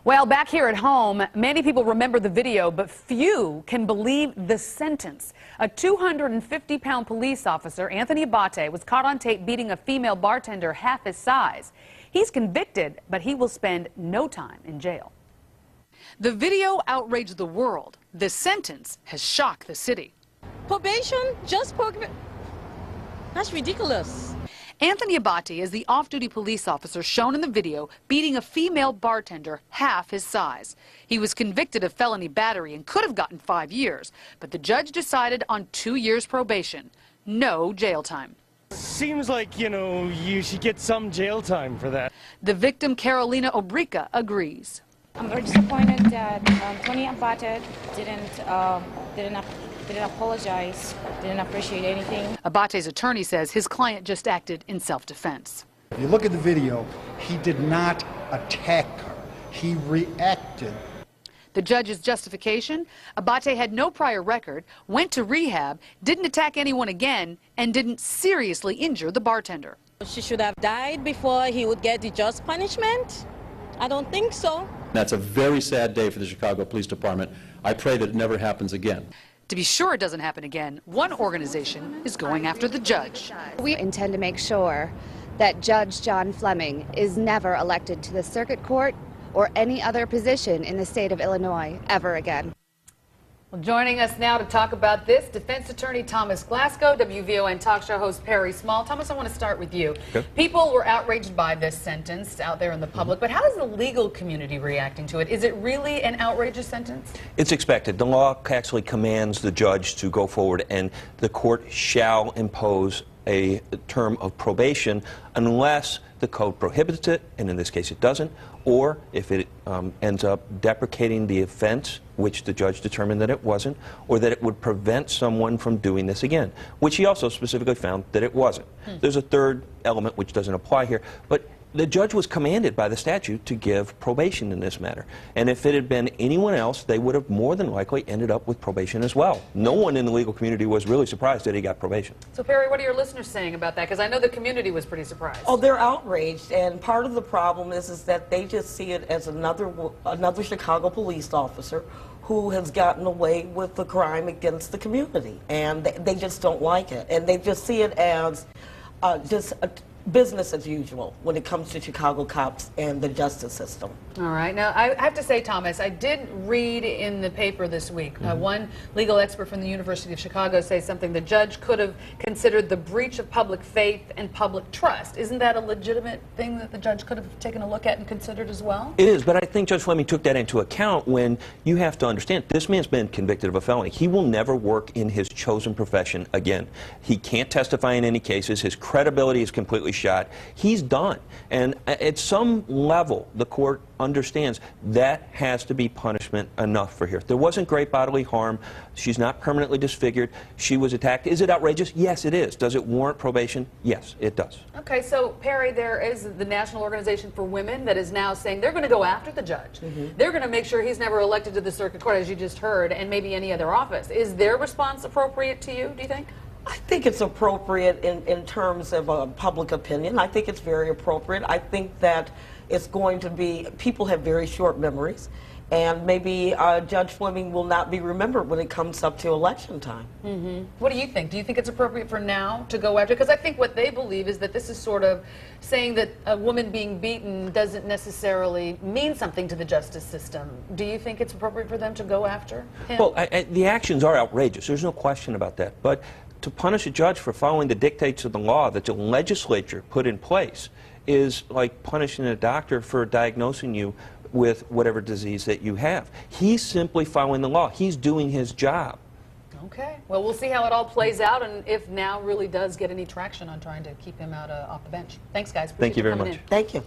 Well, back here at home, many people remember the video, but few can believe the sentence. A 250-pound police officer, Anthony Abate, was caught on tape beating a female bartender half his size. He's convicted, but he will spend no time in jail. The video outraged the world. The sentence has shocked the city. Probation? That's ridiculous. Anthony Abate is the off-duty police officer shown in the video beating a female bartender half his size. He was convicted of felony battery and could have gotten 5 years, but the judge decided on 2 years probation, no jail time. Seems like, you should get some jail time for that. The victim, Carolina Obrica, agrees. I'm very disappointed that Tony Abate didn't apologize, didn't appreciate anything. Abate's attorney says his client just acted in self-defense. If you look at the video, he did not attack her. He reacted. The judge's justification? Abate had no prior record, went to rehab, didn't attack anyone again, and didn't seriously injure the bartender. She should have died before he would get the just punishment? I don't think so. That's a very sad day for the Chicago Police Department. I pray that it never happens again. To be sure it doesn't happen again, one organization is going after the judge. We intend to make sure that Judge John Fleming is never elected to the circuit court or any other position in the state of Illinois ever again. Well, joining us now to talk about this, defense attorney Thomas Glasgow, WVON talk show host Perry Small. Thomas, I want to start with you. Okay. People were outraged by this sentence out there in the public, but how is the legal community reacting to it? Is it really an outrageous sentence? It's expected. The law actually commands the judge to go forward, and the court shall impose a term of probation unless the code prohibits it, and in this case it doesn't, or if it ends up deprecating the offense, which the judge determined that it wasn't, or that it would prevent someone from doing this again, which he also specifically found that it wasn't. There's a third element which doesn't apply here, but the judge was commanded by the statute to give probation in this matter. And if it had been anyone else, they would have more than likely ended up with probation as well. No one in the legal community was really surprised that he got probation. So, Perry, what are your listeners saying about that? Because I know the community was pretty surprised. Oh, they're outraged, and part of the problem is that they just see it as another Chicago police officer who has gotten away with the crime against the community, and they just don't like it, and they just see it as business as usual when it comes to Chicago cops and the justice system. All right. Now, I have to say, Thomas, I did read in the paper this week, one legal expert from the University of Chicago says something the judge could have considered the breach of public faith and public trust. Isn't that a legitimate thing that the judge could have taken a look at and considered as well? It is, but I think Judge Fleming took that into account when you have to understand this man's been convicted of a felony. He will never work in his chosen profession again. He can't testify in any cases. His credibility is completely shot. He's done. And at some level, the court understands that has to be punishment enough for here. There wasn't great bodily harm. She's not permanently disfigured. She was attacked. Is it outrageous? Yes, it is. Does it warrant probation? Yes, it does. Okay, so Perry, there is the National Organization for Women that is now saying they're going to go after the judge. They're going to make sure he's never elected to the circuit court, as you just heard, and maybe any other office. Is their response appropriate to you, do you think? I think it's appropriate in terms of public opinion. I think it's very appropriate. I think that it's going to be, people have very short memories, and maybe Judge Fleming will not be remembered when it comes up to election time. What do you think? Do you think it's appropriate for now to go after? Because I think what they believe is that this is sort of saying that a woman being beaten doesn't necessarily mean something to the justice system. Do you think it's appropriate for them to go after him? Well, the actions are outrageous. There's no question about that. But to punish a judge for following the dictates of the law that the legislature put in place is like punishing a doctor for diagnosing you with whatever disease that you have. He's simply following the law. He's doing his job. Okay. Well, we'll see how it all plays out and if now really does get any traction on trying to keep him out off the bench. Thanks, guys. Thank you very much. Thank you.